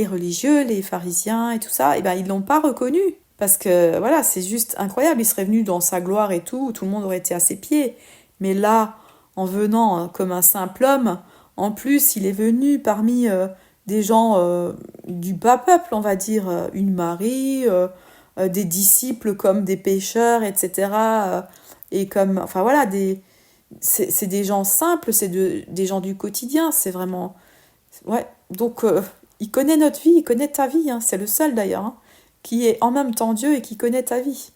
[SPEAKER 1] religieux, les pharisiens et tout ça, ils l'ont pas reconnu. Parce que voilà, c'est juste incroyable, il serait venu dans sa gloire et tout le monde aurait été à ses pieds. Mais là, en venant comme un simple homme, en plus, il est venu parmi des gens du bas peuple, on va dire, une Marie, des disciples comme des pécheurs, etc. Et comme, enfin voilà, c'est des gens simples, des gens du quotidien, c'est vraiment... Ouais, donc il connaît notre vie, il connaît ta vie, c'est le seul d'ailleurs, qui est en même temps Dieu et qui connaît ta vie.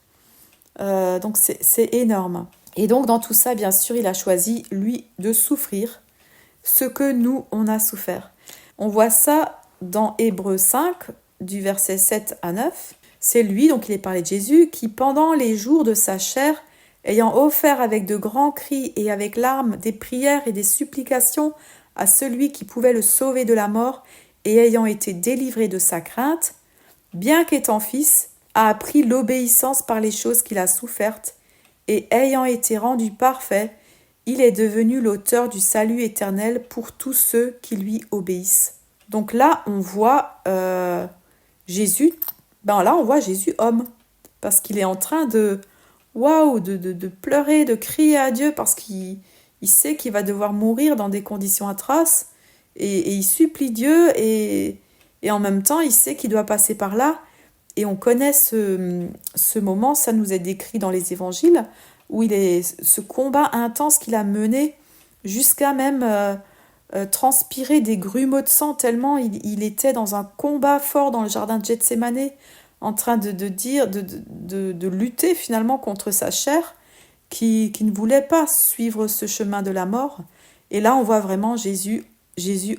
[SPEAKER 1] Donc c'est énorme. Et donc dans tout ça, bien sûr, il a choisi, lui, de souffrir ce que nous, on a souffert. On voit ça dans Hébreux 5, du verset 7 à 9. C'est lui, donc il est parlé de Jésus, qui pendant les jours de sa chair, ayant offert avec de grands cris et avec larmes des prières et des supplications à celui qui pouvait le sauver de la mort, et ayant été délivré de sa crainte, bien qu'étant fils, a appris l'obéissance par les choses qu'il a souffertes, et ayant été rendu parfait, il est devenu l'auteur du salut éternel pour tous ceux qui lui obéissent. Donc là, on voit Jésus, on voit Jésus homme, parce qu'il est en train de pleurer, de crier à Dieu, parce qu'il sait qu'il va devoir mourir dans des conditions atroces, et il supplie Dieu, et en même temps, il sait qu'il doit passer par là, et on connaît ce moment, ça nous est décrit dans les évangiles, où il est ce combat intense qu'il a mené jusqu'à même transpirer des grumeaux de sang, tellement il était dans un combat fort dans le jardin de Gethsémanée, en train de lutter finalement contre sa chair, qui ne voulait pas suivre ce chemin de la mort. Et là, on voit vraiment Jésus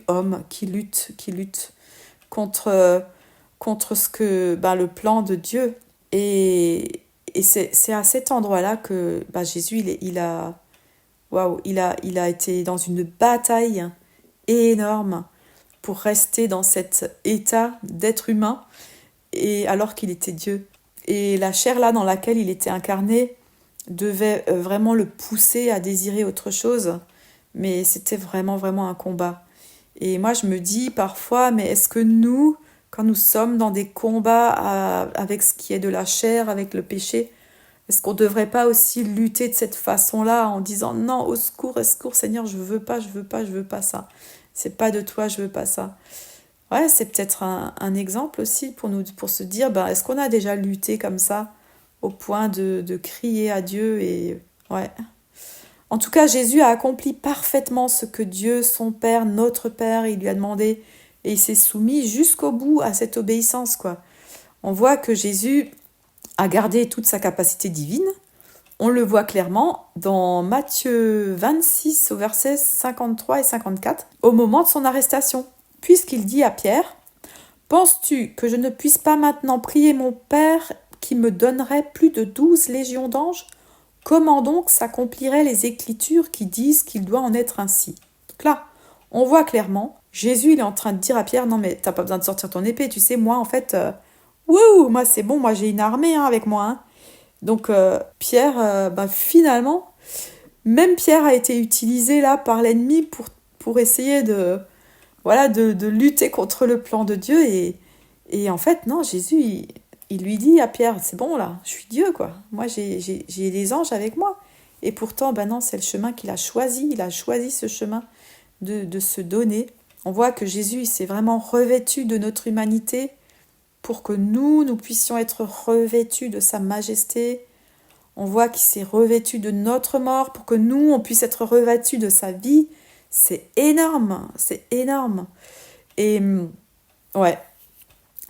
[SPEAKER 1] homme, qui lutte contre ce que le plan de Dieu. Et c'est à cet endroit-là que Jésus, il a été dans une bataille énorme pour rester dans cet état d'être humain, et alors qu'il était Dieu. Et la chair là dans laquelle il était incarné devait vraiment le pousser à désirer autre chose, mais c'était vraiment, vraiment un combat. Et moi, je me dis parfois, mais est-ce que nous, quand nous sommes dans des combats avec ce qui est de la chair, avec le péché, Est-ce qu'on ne devrait pas aussi lutter de cette façon-là en disant non, au secours, Seigneur, je veux pas, je veux pas, je veux pas ça. C'est pas de toi, je veux pas ça. Ouais, c'est peut-être un exemple aussi pour nous, pour se dire, ben, est-ce qu'on a déjà lutté comme ça au point de crier à Dieu et ouais. En tout cas, Jésus a accompli parfaitement ce que Dieu, son Père, notre Père, il lui a demandé et il s'est soumis jusqu'au bout à cette obéissance, quoi. On voit que Jésus a gardé toute sa capacité divine. On le voit clairement dans Matthieu 26 au verset 53 et 54, au moment de son arrestation, puisqu'il dit à Pierre, « Penses-tu que je ne puisse pas maintenant prier mon Père qui me donnerait plus de 12 légions d'anges ? Comment donc s'accompliraient les Écritures qui disent qu'il doit en être ainsi ?» Donc là, on voit clairement, Jésus il est en train de dire à Pierre, « Non mais t'as pas besoin de sortir ton épée, tu sais, moi en fait, wouh, moi c'est bon, moi j'ai une armée avec moi. Hein. » Donc Pierre, finalement, même Pierre a été utilisé là par l'ennemi pour essayer de lutter contre le plan de Dieu. Et en fait, non, Jésus, il lui dit à Pierre, c'est bon là, je suis Dieu quoi. Moi, j'ai des anges avec moi. Et pourtant, non, c'est le chemin qu'il a choisi. Il a choisi ce chemin de se donner. On voit que Jésus, il s'est vraiment revêtu de notre humanité pour que nous puissions être revêtus de sa majesté. On voit qu'il s'est revêtu de notre mort pour que nous, on puisse être revêtus de sa vie. C'est énorme, c'est énorme. Et ouais,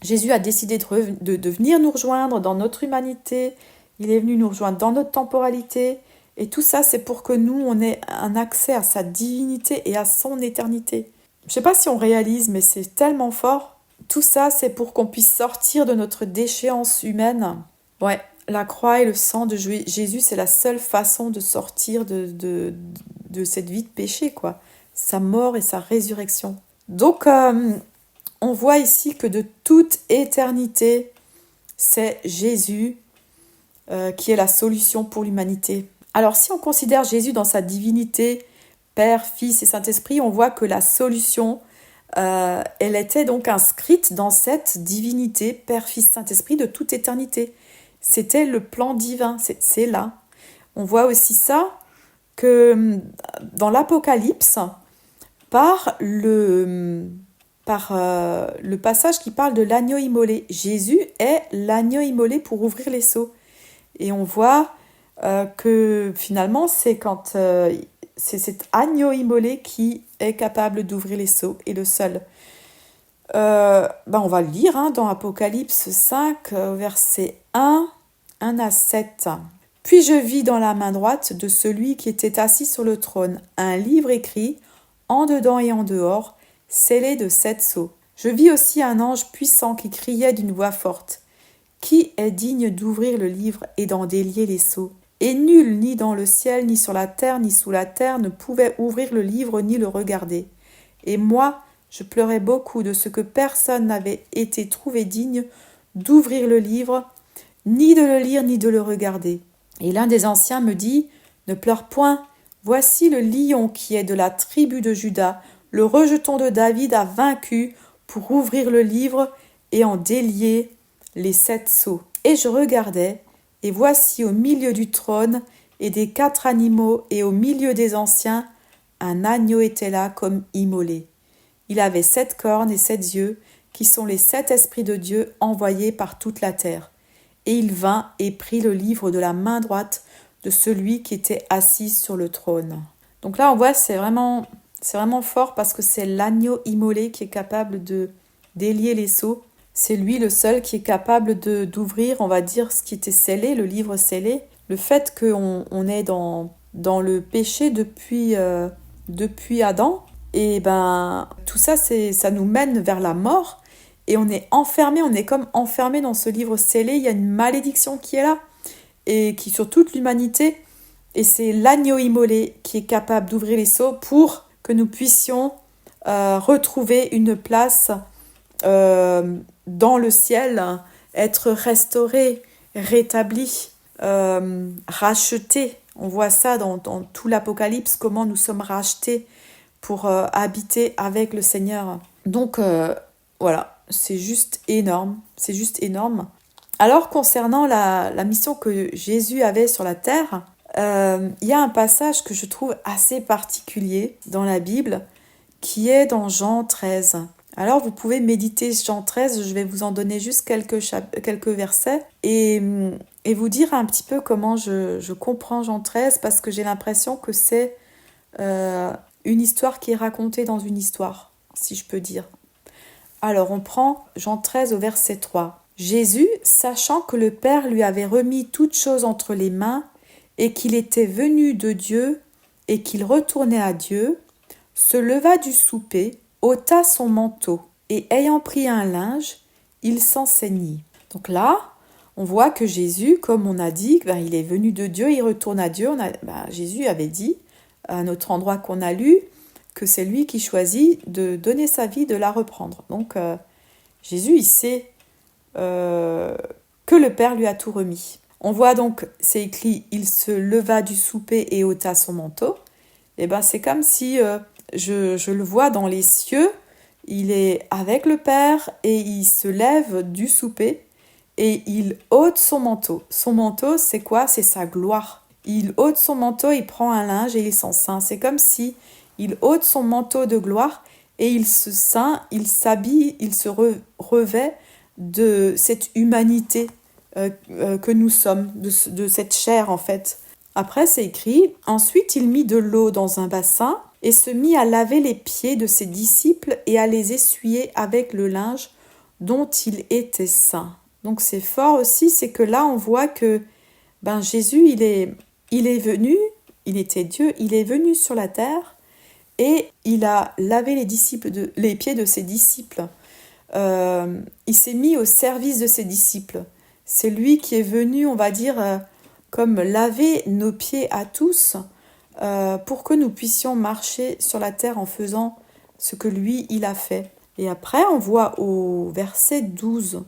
[SPEAKER 1] Jésus a décidé de venir nous rejoindre dans notre humanité. Il est venu nous rejoindre dans notre temporalité. Et tout ça, c'est pour que nous, on ait un accès à sa divinité et à son éternité. Je ne sais pas si on réalise, mais c'est tellement fort. Tout ça, c'est pour qu'on puisse sortir de notre déchéance humaine. Ouais, la croix et le sang de Jésus, c'est la seule façon de sortir de cette vie de péché, quoi. Sa mort et sa résurrection. Donc, on voit ici que de toute éternité, c'est Jésus qui est la solution pour l'humanité. Alors, si on considère Jésus dans sa divinité, Père, Fils et Saint-Esprit, on voit que la solution, elle était donc inscrite dans cette divinité, Père, Fils, Saint-Esprit, de toute éternité. C'était le plan divin, c'est là. On voit aussi ça que dans l'Apocalypse, par le passage qui parle de l'agneau immolé. Jésus est l'agneau immolé pour ouvrir les sceaux. Et on voit que finalement, c'est quand c'est cet agneau immolé qui est capable d'ouvrir les sceaux, et le seul. On va le lire dans Apocalypse 5, verset 1 à 7. « Puis je vis dans la main droite de celui qui était assis sur le trône un livre écrit, en dedans et en dehors, scellé de 7 sceaux. Je vis aussi un ange puissant qui criait d'une voix forte. Qui est digne d'ouvrir le livre et d'en délier les sceaux ? Et nul, ni dans le ciel, ni sur la terre, ni sous la terre, ne pouvait ouvrir le livre ni le regarder. Et moi, je pleurais beaucoup de ce que personne n'avait été trouvé digne d'ouvrir le livre, ni de le lire, ni de le regarder. Et l'un des anciens me dit, ne pleure point, voici le lion qui est de la tribu de Juda, le rejeton de David a vaincu pour ouvrir le livre et en délier les 7 sceaux. Et je regardais, et voici au milieu du trône et des 4 animaux et au milieu des anciens, un agneau était là comme immolé. Il avait 7 cornes et 7 yeux, qui sont les 7 esprits de Dieu envoyés par toute la terre. Et il vint et prit le livre de la main droite de celui qui était assis sur le trône. Donc là, on voit, c'est vraiment fort parce que c'est l'agneau immolé qui est capable de délier les sceaux. C'est lui le seul qui est capable d'ouvrir, on va dire, ce qui était scellé, le livre scellé. Le fait qu'on est dans le péché depuis Adam, et tout ça, ça nous mène vers la mort. Et on est comme enfermé dans ce livre scellé. Il y a une malédiction qui est là, et qui sur toute l'humanité. Et c'est l'agneau immolé qui est capable d'ouvrir les sceaux pour que nous puissions retrouver une place dans le ciel, être restaurés, rétablis, rachetés. On voit ça dans tout l'Apocalypse, comment nous sommes rachetés pour habiter avec le Seigneur. Donc voilà, c'est juste énorme, Alors, concernant la mission que Jésus avait sur la terre, il y a un passage que je trouve assez particulier dans la Bible, qui est dans Jean 13. Alors, vous pouvez méditer Jean 13, je vais vous en donner juste quelques versets, et vous dire un petit peu comment je comprends Jean 13, parce que j'ai l'impression que c'est une histoire qui est racontée dans une histoire, si je peux dire. Alors, on prend Jean 13 au verset 3. Jésus, sachant que le Père lui avait remis toutes choses entre les mains, et qu'il était venu de Dieu, et qu'il retournait à Dieu, se leva du souper, ôta son manteau, et ayant pris un linge, il s'en ceignit. Donc là, on voit que Jésus, comme on a dit, il est venu de Dieu, il retourne à Dieu. Jésus avait dit, à un autre endroit qu'on a lu, que c'est lui qui choisit de donner sa vie, de la reprendre. Donc Jésus, il sait que le Père lui a tout remis. On voit donc, c'est écrit, il se leva du souper et ôta son manteau. Et c'est comme si je le vois dans les cieux, il est avec le Père et il se lève du souper et il ôte son manteau. Son manteau, c'est quoi? C'est sa gloire. Il ôte son manteau, il prend un linge et il s'en ceint. C'est comme si il ôte son manteau de gloire et il se ceint, il s'habille, il se revêt de cette humanité que nous sommes, de cette chair en fait. Après, c'est écrit, ensuite il mit de l'eau dans un bassin et se mit à laver les pieds de ses disciples et à les essuyer avec le linge dont il était saint. Donc c'est fort aussi, c'est que là on voit que Jésus il est venu, il était Dieu, il est venu sur la terre et il a lavé les pieds de ses disciples. Il s'est mis au service de ses disciples. C'est lui qui est venu, on va dire, comme laver nos pieds à tous pour que nous puissions marcher sur la terre en faisant ce que lui, il a fait. Et après, on voit au verset 12.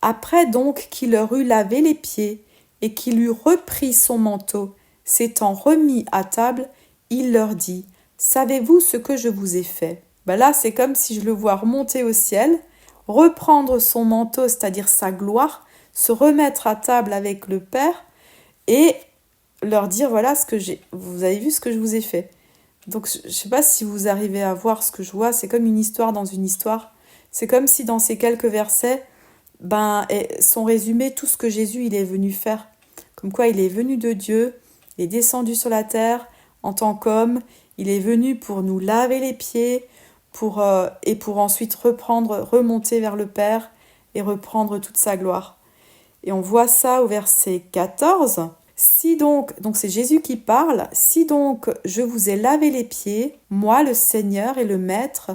[SPEAKER 1] Après donc qu'il leur eut lavé les pieds et qu'il eut repris son manteau, s'étant remis à table, il leur dit, « Savez-vous ce que je vous ai fait ?» Là, c'est comme si je le vois remonter au ciel, reprendre son manteau, c'est-à-dire sa gloire, se remettre à table avec le Père et leur dire, voilà, vous avez vu ce que je vous ai fait. Donc, je ne sais pas si vous arrivez à voir ce que je vois, c'est comme une histoire dans une histoire. C'est comme si dans ces quelques versets, sont résumés tout ce que Jésus il est venu faire. Comme quoi il est venu de Dieu, il est descendu sur la terre en tant qu'homme, il est venu pour nous laver les pieds, et pour ensuite remonter vers le Père et reprendre toute sa gloire. Et on voit ça au verset 14. Si donc c'est Jésus qui parle, si donc je vous ai lavé les pieds, moi le Seigneur et le Maître,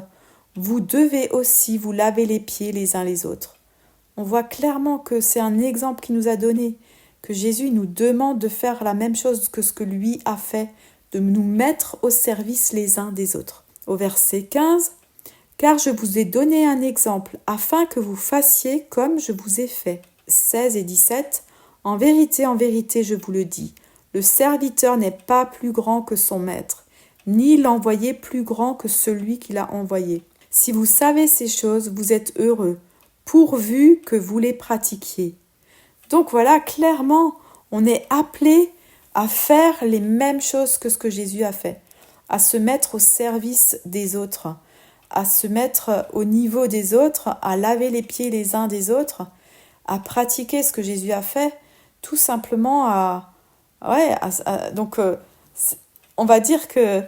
[SPEAKER 1] vous devez aussi vous laver les pieds les uns les autres. On voit clairement que c'est un exemple qu'il nous a donné, que Jésus nous demande de faire la même chose que ce que lui a fait, de nous mettre au service les uns des autres. Au verset 15, « Car je vous ai donné un exemple, afin que vous fassiez comme je vous ai fait. » 16 et 17, « en vérité, je vous le dis, le serviteur n'est pas plus grand que son maître, ni l'envoyé plus grand que celui qui l'a envoyé. Si vous savez ces choses, vous êtes heureux, pourvu que vous les pratiquiez. » Donc voilà, clairement, on est appelé à faire les mêmes choses que ce que Jésus a fait, à se mettre au service des autres, à se mettre au niveau des autres, à laver les pieds les uns des autres, à pratiquer ce que Jésus a fait, tout simplement donc on va dire que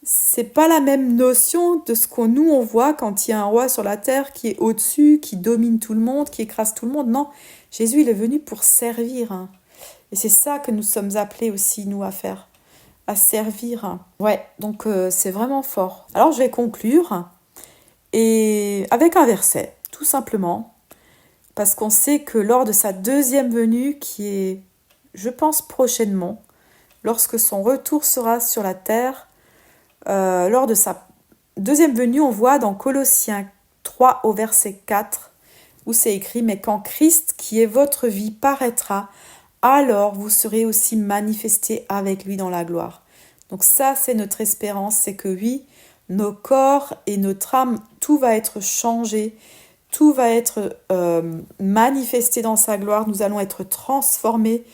[SPEAKER 1] c'est pas la même notion de ce qu'on nous on voit quand il y a un roi sur la terre qui est au-dessus, qui domine tout le monde, qui écrase tout le monde. Non, Jésus il est venu pour servir. Et c'est ça que nous sommes appelés aussi, nous, à faire, à servir. Ouais, donc c'est vraiment fort. Alors je vais conclure et avec un verset, tout simplement, parce qu'on sait que lors de sa deuxième venue, qui est, je pense, prochainement, lorsque son retour sera sur la terre, lors de sa deuxième venue, on voit dans Colossiens 3 au verset 4, où c'est écrit « Mais quand Christ, qui est votre vie, paraîtra, alors vous serez aussi manifestés avec lui dans la gloire. » Donc ça, c'est notre espérance, c'est que oui, nos corps et notre âme, tout va être changé, tout va être manifesté dans sa gloire, nous allons être transformés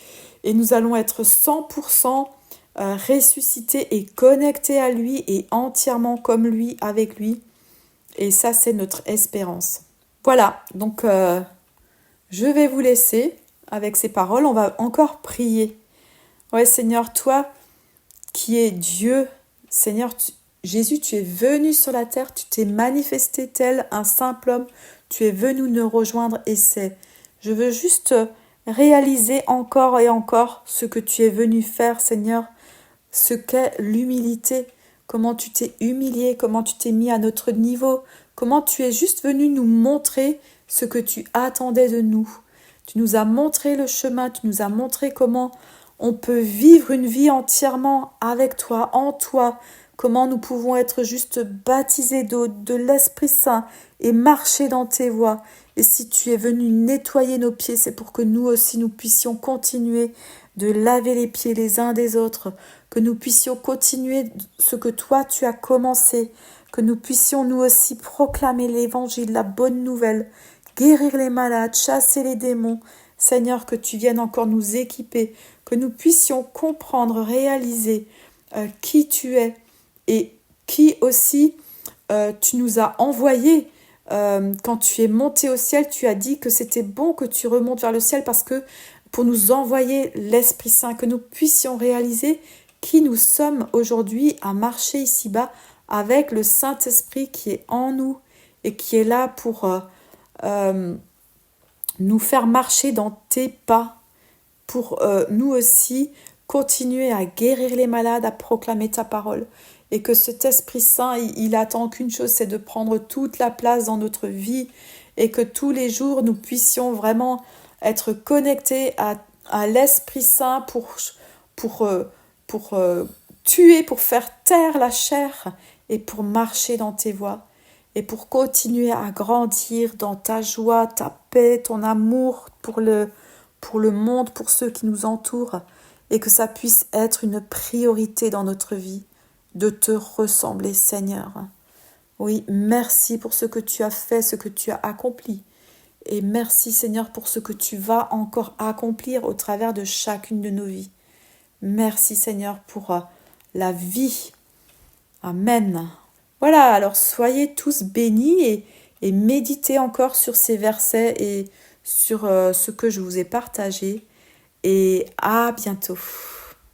[SPEAKER 1] et nous allons être 100% ressuscités et connectés à lui et entièrement comme lui, avec lui. Et ça, c'est notre espérance. Voilà, donc je vais vous laisser avec ces paroles. On va encore prier. Ouais, Seigneur, toi qui es Dieu, Seigneur, Jésus, tu es venu sur la terre, tu t'es manifesté tel un simple homme, tu es venu nous rejoindre et je veux juste réaliser encore et encore ce que tu es venu faire, Seigneur, ce qu'est l'humilité, comment tu t'es humilié, comment tu t'es mis à notre niveau, comment tu es juste venu nous montrer ce que tu attendais de nous. Tu nous as montré le chemin, tu nous as montré comment on peut vivre une vie entièrement avec toi, en toi, comment nous pouvons être juste baptisés d'eau, de l'Esprit Saint et marcher dans tes voies. Et si tu es venu nettoyer nos pieds, c'est pour que nous aussi nous puissions continuer de laver les pieds les uns des autres, que nous puissions continuer ce que toi tu as commencé, que nous puissions nous aussi proclamer l'évangile, la bonne nouvelle, guérir les malades, chasser les démons. Seigneur, que tu viennes encore nous équiper, que nous puissions comprendre, réaliser qui tu es et qui aussi tu nous as envoyé. Quand tu es monté au ciel, tu as dit que c'était bon que tu remontes vers le ciel parce que pour nous envoyer l'Esprit Saint, que nous puissions réaliser qui nous sommes aujourd'hui à marcher ici-bas avec le Saint-Esprit qui est en nous et qui est là pour nous faire marcher dans tes pas, pour nous aussi continuer à guérir les malades, à proclamer ta parole. Et que cet Esprit Saint, il attend qu'une chose, c'est de prendre toute la place dans notre vie et que tous les jours, nous puissions vraiment être connectés à l'Esprit Saint pour tuer, pour faire taire la chair et pour marcher dans tes voies et pour continuer à grandir dans ta joie, ta paix, ton amour pour le monde, pour ceux qui nous entourent et que ça puisse être une priorité dans notre vie de te ressembler, Seigneur. Oui, merci pour ce que tu as fait, ce que tu as accompli. Et merci, Seigneur, pour ce que tu vas encore accomplir au travers de chacune de nos vies. Merci, Seigneur, pour la vie. Amen. Voilà, alors soyez tous bénis et méditez encore sur ces versets et sur ce que je vous ai partagé. Et à bientôt.